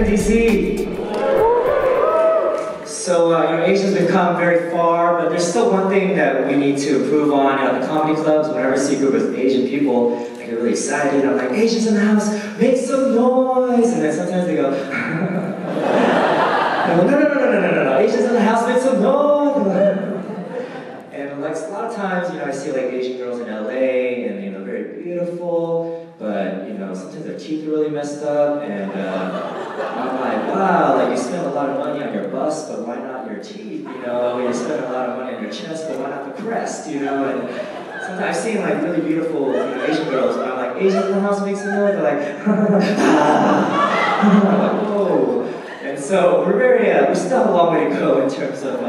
in DC. So, Asia's become very far, but there's still one thing that we need to improve on. At the comedy clubs, whenever I see a group of Asian people, I get really excited. I'm like, Asians in the house, make some noise! And then sometimes they go, I go, no, Asians in the house, make some noise! And like a lot of times, I see like Asian girls in LA, and they're very beautiful, but sometimes their teeth are really messed up, and I'm like, wow, like you spend a lot of money on your bust, but why not your teeth? You spend a lot of money on your chest, but why not the crest? And sometimes I've seen like really beautiful Asian girls, and I'm like, Asians in the house make some noise. They're like, I'm like, whoa. And so we still have a long way to go in terms of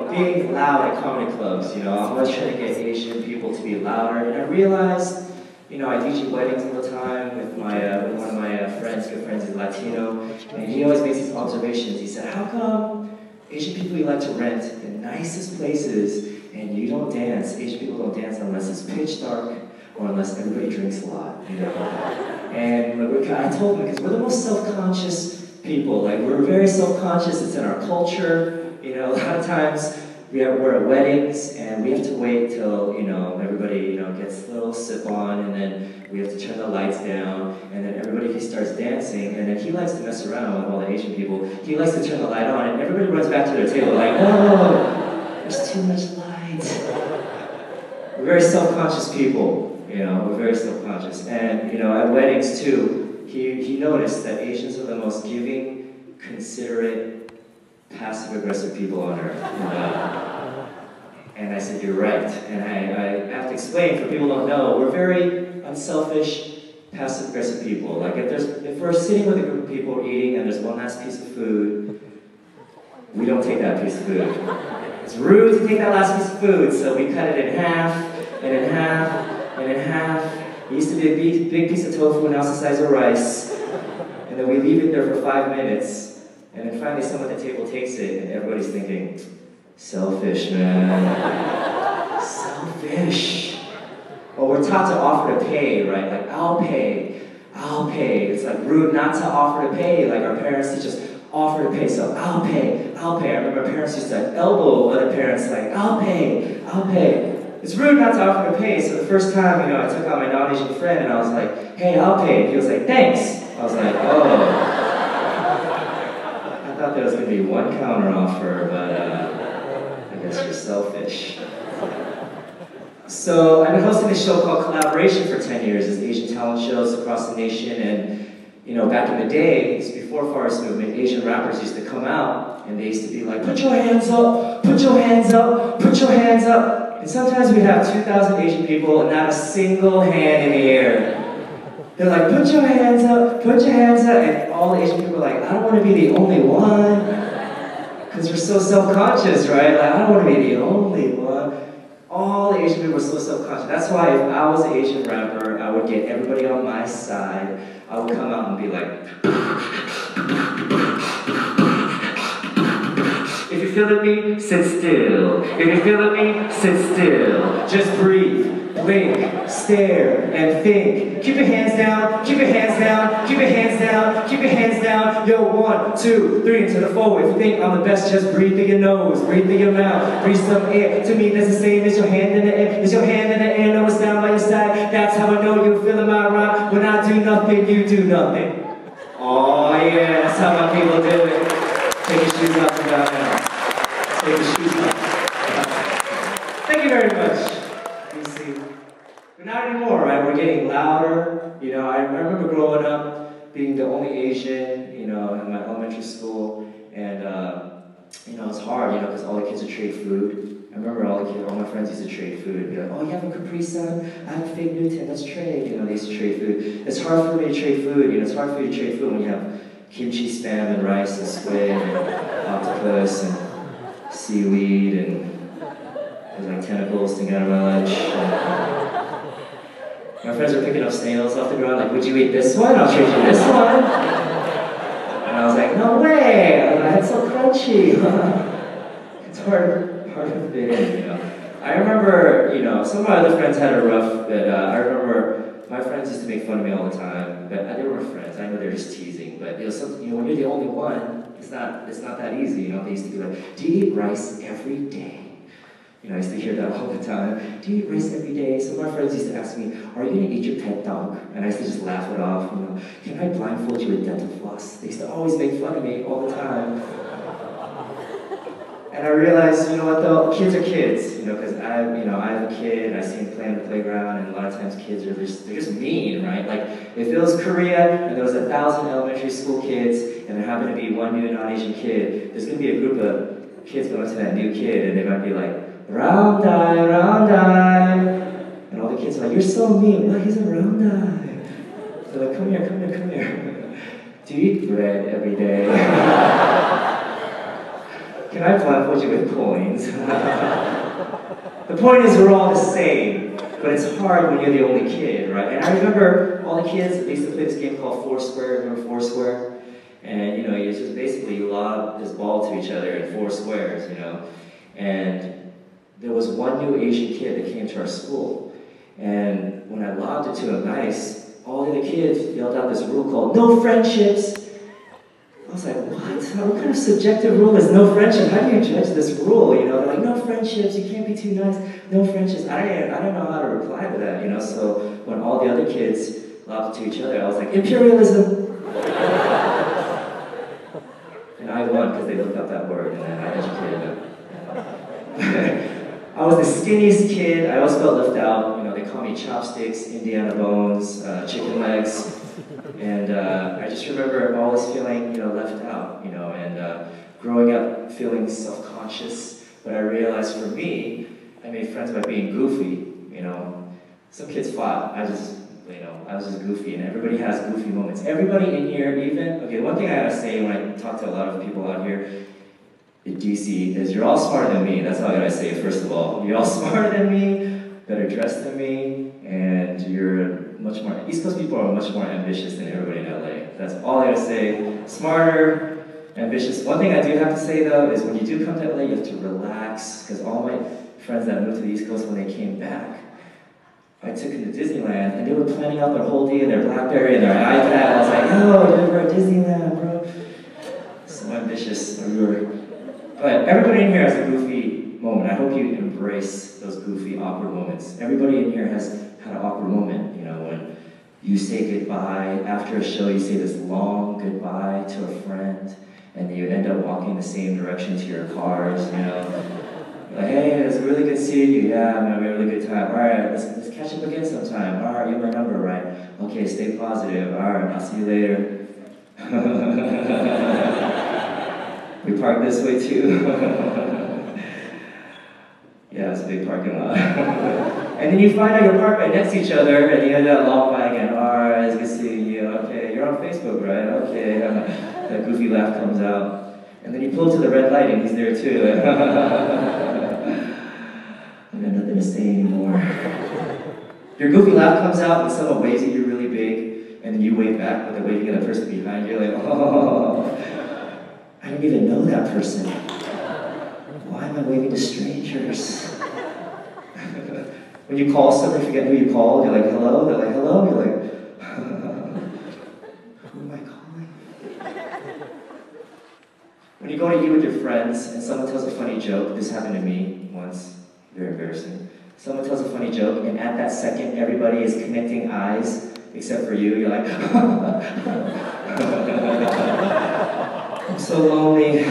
being loud at comedy clubs. I'm always trying to get Asian people to be louder, and I realized. I DJ weddings all the time with one of my good friends, he's Latino, and he always makes these observations. He said, how come Asian people you like to rent the nicest places and you don't dance? Asian people don't dance unless it's pitch dark or unless everybody drinks a lot, And I told him, because we're the most self-conscious people. Like, we're very self-conscious, it's in our culture. A lot of times, we're at weddings, and we have to wait till, everybody, gets a little sip on, and then we have to turn the lights down, and then everybody starts dancing, and then he likes to mess around with all the Asian people. He likes to turn the light on, and everybody runs back to their table like, no, there's too much light. We're very self-conscious people, we're very self-conscious. And, at weddings, too, he noticed that Asians are the most giving, considerate, passive-aggressive people on earth. And I said, you're right. And I have to explain, for people who don't know, we're very unselfish, passive-aggressive people. Like if we're sitting with a group of people eating and there's one last piece of food, we don't take that piece of food. It's rude to take that last piece of food, so we cut it in half, and in half, and in half. It used to be a big piece of tofu, now it's the size of rice. And then we leave it there for 5 minutes. And then finally someone at the table takes it, and everybody's thinking, selfish, man. Selfish. Well, we're taught to offer to pay, right? Like, I'll pay. It's like rude not to offer to pay. Like, our parents teach us, offer to pay, so I'll pay. I remember our parents used to elbow other parents, like, I'll pay. It's rude not to offer to pay, so the first time, I took out my non-Asian friend, and I was like, hey, I'll pay. He was like, thanks. I was like, oh. I thought there was going to be one counter offer, but I guess you're selfish. So I've been hosting a show called Kollaboration for 10 years. It's Asian talent shows across the nation, and back in the day, it's before Forest Movement, Asian rappers used to come out, and they used to be like, put your hands up, put your hands up, put your hands up. And sometimes we'd have 2,000 Asian people and not a single hand in the air. They're like, put your hands up, and all the Asian people are like, I don't want to be the only one. Because we're so self-conscious, right? Like, I don't want to be the only one. All the Asian people are so self-conscious. That's why if I was an Asian rapper, I would get everybody on my side. I would come out and be like, if you're feeling me, sit still. If you're feeling me, sit still. Just breathe. Blink, stare, and think. Keep your hands down, keep your hands down, keep your hands down, keep your hands down. Yo, 1, 2, 3, into the forward. If you think I'm the best, just breathe through your nose, breathe through your mouth, breathe some air. To me, that's the same as your hand in the air. Is your hand in the air, no, it's down by your side. That's how I know you're feeling my rhyme. When I do nothing, you do nothing. Oh yeah, that's how my people do it. Take your shoes off and down now. Take your shoes off. Thank you very much. But not anymore, right? We're getting louder. I remember growing up, being the only Asian, in my elementary school, and it's hard, because all the kids would trade food. I remember all my friends used to trade food. It'd be like, oh, you have a Capri Sun? I have a fig Newton, let's trade. They used to trade food. It's hard for me to trade food. It's hard for you to trade food when you have kimchi, spam, and rice, and squid, and octopus, and seaweed, and there's like tentacles sticking out of my lunch. My friends were picking up snails off the ground, like, would you eat this one? I'll trade you this one. And I was like, no way! It's so crunchy. It's hard to fit in, I remember, some of my other friends had a rough, but I remember my friends used to make fun of me all the time. but they were friends. I know they're just teasing, but when you're the only one, it's not that easy. They used to be like, "Do you eat rice every day?" I used to hear that all the time. "Do you eat rice every day?" So my friends used to ask me, "Are you going to eat your pet dog?" And I used to just laugh it off. "Can I blindfold you with dental floss?" They used to always make fun of me all the time. And I realized, you know what though, kids are kids, because I have a kid, I see him play on the playground, and a lot of times kids they're just mean, right? Like, if it was Korea, and there was 1,000 elementary school kids, and there happened to be one new non-Asian kid, there's going to be a group of kids going to that new kid, and they might be like, "Round eye, round eye." And all the kids are like, "You're so mean." "Well, he's a round eye." They're like, "Come here, come here, come here." "Do you eat bread every day?" "Can I blindfold you with coins?" The point is, we're all the same, but it's hard when you're the only kid, right? And I remember all the kids, they used to play this game called Foursquare. Remember Foursquare? And you just basically lob this ball to each other in 4 squares, And there was one new Asian kid that came to our school, and when I lobbed it to him nice, all the other kids yelled out this rule called "No friendships." I was like, what? What kind of subjective rule is no friendship? How do you judge this rule? They're like, "No friendships, you can't be too nice, no friendships." I don't know how to reply to that, So when all the other kids lobbed it to each other, I was like, "Imperialism!" And I won because they looked up that word, and then I educated them. I was the skinniest kid. I always felt left out. They call me chopsticks, Indiana bones, chicken legs. And I just remember always feeling, left out, and growing up feeling self-conscious. But I realized for me, I made friends by being goofy, Some kids fought. I was just goofy, and everybody has goofy moments. Everybody in here, one thing I gotta say when I talk to a lot of people out here in DC is you're all smarter than me. That's all I gotta say, first of all. You're all smarter than me, better dressed than me, and you're much more, East Coast people are much more ambitious than everybody in LA. That's all I gotta say. Smarter, ambitious. One thing I do have to say though is when you do come to LA, you have to relax, because all my friends that moved to the East Coast, when they came back, I took them to Disneyland, and they were planning out their whole day in their BlackBerry and their iPad. I was like, "Yo, we're at Disneyland, bro." So ambitious. But everybody in here has a goofy moment. I hope you embrace those goofy, awkward moments. Everybody in here has had an awkward moment, when you say goodbye. After a show, you say this long goodbye to a friend, and you end up walking the same direction to your cars, Like, "Hey, it's really good seeing you." "Yeah, man, we had a really good time." "All right, let's catch up again sometime." "All right, you have my number, right?" "Okay, stay positive." "All right, I'll see you later." We park this way too. Yeah, it's a big parking lot. And then you find out you're parked right next to each other, and you end up long by again. "All right, it's good seeing you. Okay, you're on Facebook, right? Okay." That goofy laugh comes out. And then you pull to the red light, and he's there too. I got nothing to say anymore. Your goofy laugh comes out, and someone waves at you really big, and then you wave back, but they're waving at the person behind you, like, "Oh, I didn't even know that person. Why am I waving to strangers?" When you call someone, you forget who you called, you're like, "Hello?" They're like, "Hello?" You're like, who am I calling? When you go to eat with your friends and someone tells a funny joke, this happened to me once, very embarrassing. Someone tells a funny joke, and at that second, everybody is connecting eyes, except for you. You're like, "I'm so lonely."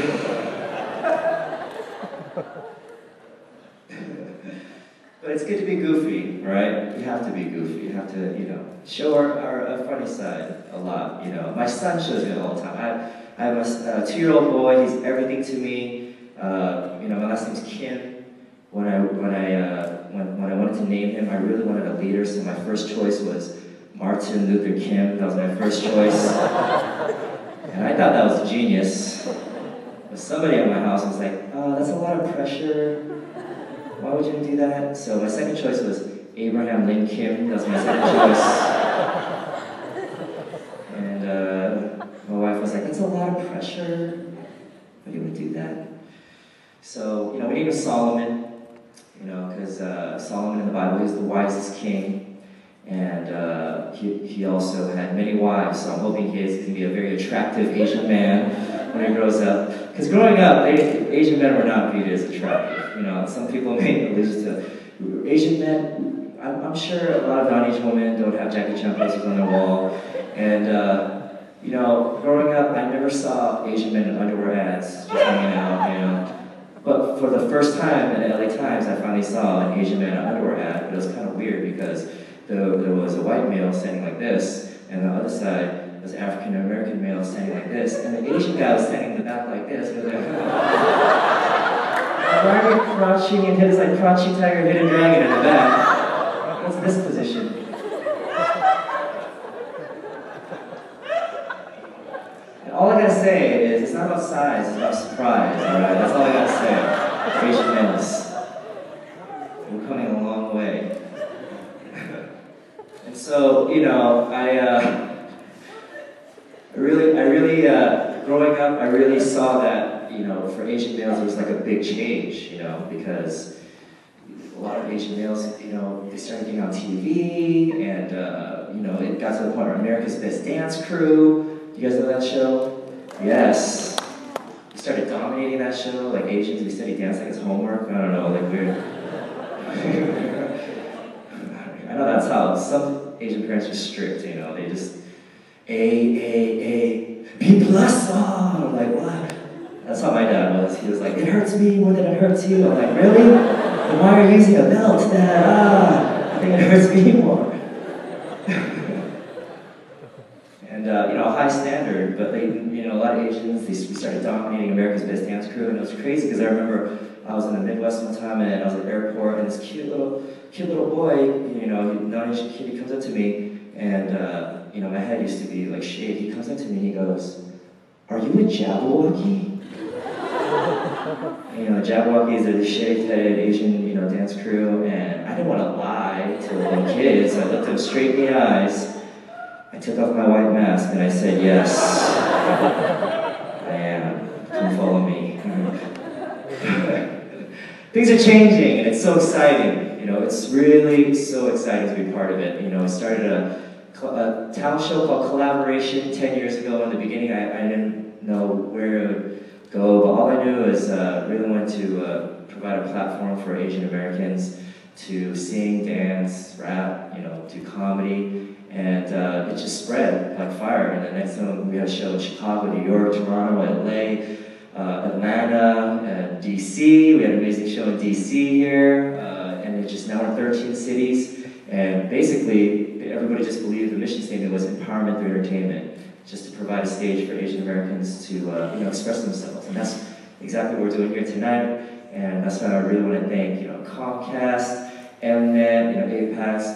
But it's good to be goofy, right? You have to be goofy. You have to, show our funny side a lot, My son shows me all the time. I have a 2-year-old boy. He's everything to me. My last name's Kim. When I wanted to name him, I really wanted a leader, so my first choice was Martin Luther Kim. That was my first choice. And I thought that was genius. But somebody at my house was like, "Oh, that's a lot of pressure. Why would you do that?" So my second choice was Abraham Lincoln Kim. That was my second choice. And my wife was like, "That's a lot of pressure. Why do you want to do that?" So, we named him Solomon, because Solomon in the Bible is the wisest king. And he also had many wives, so I'm hoping he's going to be a very attractive Asian man when he grows up. Because growing up, Asian men were not viewed as attractive. You know, some people make allusions to Asian men. I'm sure a lot of non-Asian women don't have Jackie Chan posters on their wall. And you know, growing up, I never saw Asian men in underwear ads just hanging out. You know, but for the first time in LA Times, I finally saw an Asian man in an underwear ad. But it was kind of weird because there was a white male standing like this, and on the other side was African American male standing like this, and the Asian guy was standing in the back like this. Like, why are you crouching and his like crouching tiger, hidden dragon in the back? What's this position? And all I gotta say is, it's not about size, it's about surprise. All right, that's all I gotta say. Asian men, we're coming a long way. And so, you know, I really, growing up, I really saw that, you know, for Asian males, it was like a big change, you know, because a lot of Asian males, you know, they started getting on TV, and, you know, it got to the point where America's Best Dance Crew, you guys know that show? Yes. We started dominating that show, like Asians, we studied dance like it's homework, I don't know, like weird. I know that's how some Asian parents are strict, you know, they just, B plus, oh, I'm like, what? That's how my dad was. He was like, it hurts me more than it hurts you. I'm like, really? Then why are you using a belt, Dad? I think it hurts me more. And, you know, high standard, but they, you know, a lot of Asians, we started dominating America's Best Dance Crew, and it was crazy because I remember I was in the Midwest one time, and I was at the airport, and this cute little boy, you know, non-Asian kid, he comes up to me, and, you know, my head used to be like shaved. He comes up to me and he goes, "Are you a Jabberwocky?" You know, Jabberwockies are the shaved-headed Asian, you know, dance crew, and I didn't want to lie to a little kid, so I looked him straight in the eyes. I took off my white mask and I said, "Yes, I am. Come follow me." Things are changing, and it's so exciting. You know, it's really so exciting to be part of it. You know, I started a talent show called Kollaboration 10 years ago. In the beginning, I didn't know where it would go, but all I knew is really wanted to provide a platform for Asian Americans to sing, dance, rap, you know, do comedy, and it just spread like fire. And the next time we had a show in Chicago, New York, Toronto, LA, Atlanta, DC. We had an amazing show in DC here, and it's just now in 13 cities. And basically, everybody just believed the mission statement was empowerment through entertainment, just to provide a stage for Asian Americans to you know, express themselves. And that's exactly what we're doing here tonight. And that's why I really want to thank, you know, Comcast, Mnet, you know, APAICS,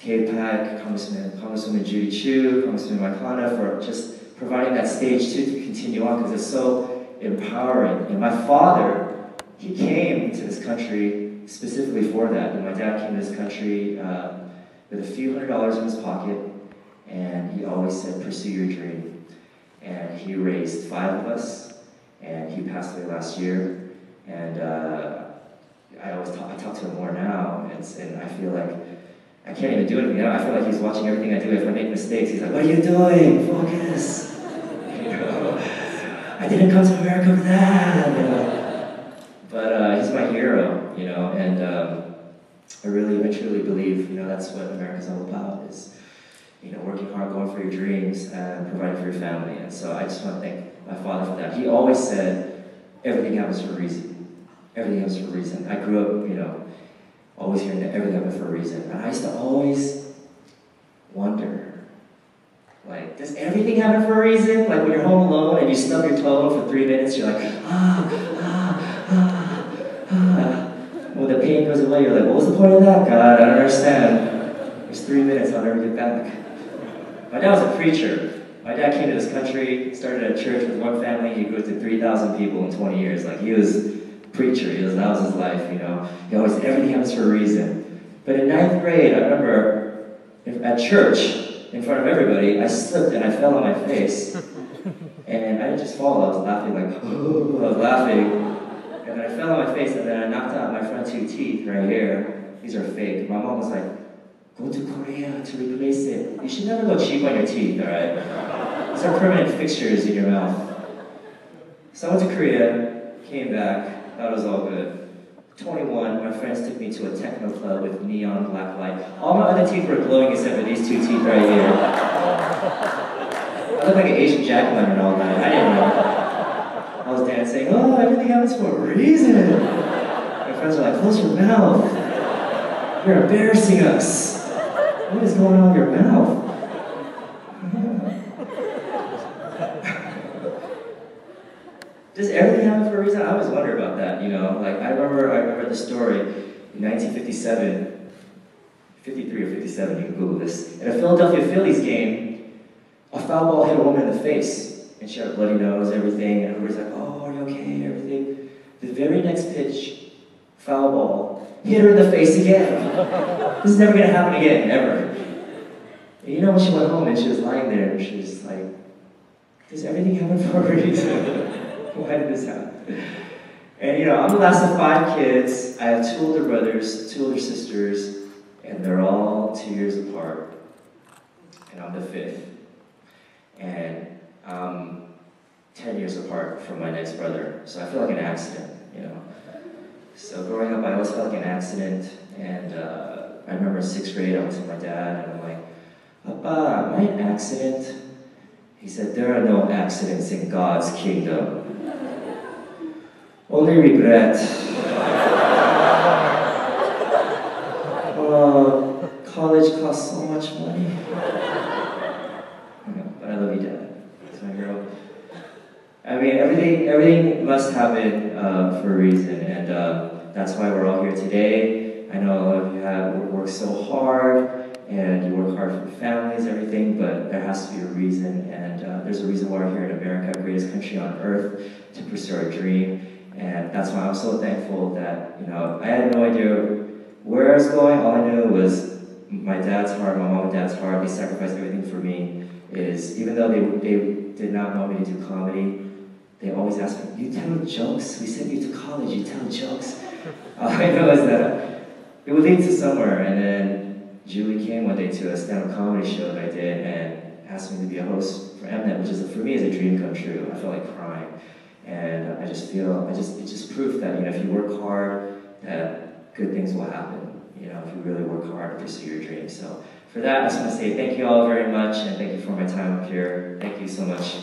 KPAC, Congresswoman Judy Chu, Congressman Mike Honda, for just providing that stage to continue on, because it's so empowering. And my father, he came to this country specifically for that. And my dad came to this country with a few $100s in his pocket, and he always said, "Pursue your dream." And he raised 5 of us, and he passed away last year. And I talk to him more now, and I feel like I can't even do anything. I feel like he's watching everything I do. If I make mistakes, he's like, "What are you doing? Focus." You know, I didn't come to America for that. You know? But he's my hero, you know, and I truly believe, you know, that's what America's all about, is, you know, working hard, going for your dreams, and providing for your family. And so I just want to thank my father for that. He always said, everything happens for a reason. Everything happens for a reason. I grew up, you know, always hearing that everything happens for a reason. And I used to always wonder, like, does everything happen for a reason? Like when you're home alone and you stub your toe for 3 minutes, you're like, when the pain goes away, you're like, what was the point of that, God? I don't understand. There's 3 minutes, I'll never get back. My dad was a preacher. My dad came to this country, started a church with one family. He grew to 3,000 people in 20 years. Like, he was a preacher. That was his life, you know. He always said, everything happens for a reason. But in 9th grade, I remember at church, in front of everybody, I slipped and I fell on my face. And I didn't just fall, I was laughing like, oh, I was laughing. And then I fell on my face, and then I knocked out my front 2 teeth right here. These are fake. My mom was like, go to Korea to replace it. You should never go cheap on your teeth, alright? These are permanent fixtures in your mouth. So I went to Korea, came back, thought it was all good. 21, my friends took me to a techno club with neon black light. All my other teeth were glowing except for these two teeth right here. I looked like an Asian jack-o'-lantern all night. I didn't know. I was dancing, oh, everything happens for a reason. My friends were like, close your mouth. You're embarrassing us. What is going on with your mouth? Does everything happen for a reason? I always wonder about that, you know? Like, I remember the story in 1957, 53 or 57, you can Google this. At a Philadelphia Phillies game, a foul ball hit a woman in the face, and she had a bloody nose, everything, and everybody's like, oh, are you okay, everything? The very next pitch, foul ball, hit her in the face again. This is never gonna happen again, ever. And you know, when she went home and she was lying there, and she was like, does everything happen for a reason? Why did this happen? And you know, I'm the last of 5 kids. I have 2 older brothers, 2 older sisters, and they're all 2 years apart. And I'm the 5th. And I'm 10 years apart from my next brother. So I feel like an accident, you know. So growing up, I always felt like an accident. And I remember in 6th grade, I went to my dad, and I'm like, Papa, am I an accident? He said, there are no accidents in God's kingdom. Only regret. College costs so much money. But I love you, Dad. He's my hero. I mean, everything must happen for a reason, and that's why we're all here today. I know a lot of you have worked so hard, and you work hard for your families, everything, but there has to be a reason, and there's a reason why we're here in America, greatest country on earth, to pursue our dream. And that's why I'm so thankful that, you know, I had no idea where I was going. All I knew was my dad's heart, my mom and dad's heart. They sacrificed everything for me. Even though they did not want me to do comedy, they always asked me, you tell jokes? We sent you to college, you tell jokes? All I know is that it would lead to somewhere. And then Julie came one day to a stand-up comedy show that I did and asked me to be a host for Mnet, which is, for me, is a dream come true. I felt like crying. And I just feel, it's just proof that, you know, if you work hard, that good things will happen, you know, if you really work hard to pursue your dreams. So for that, I just want to say thank you all very much, and thank you for my time up here. Thank you so much.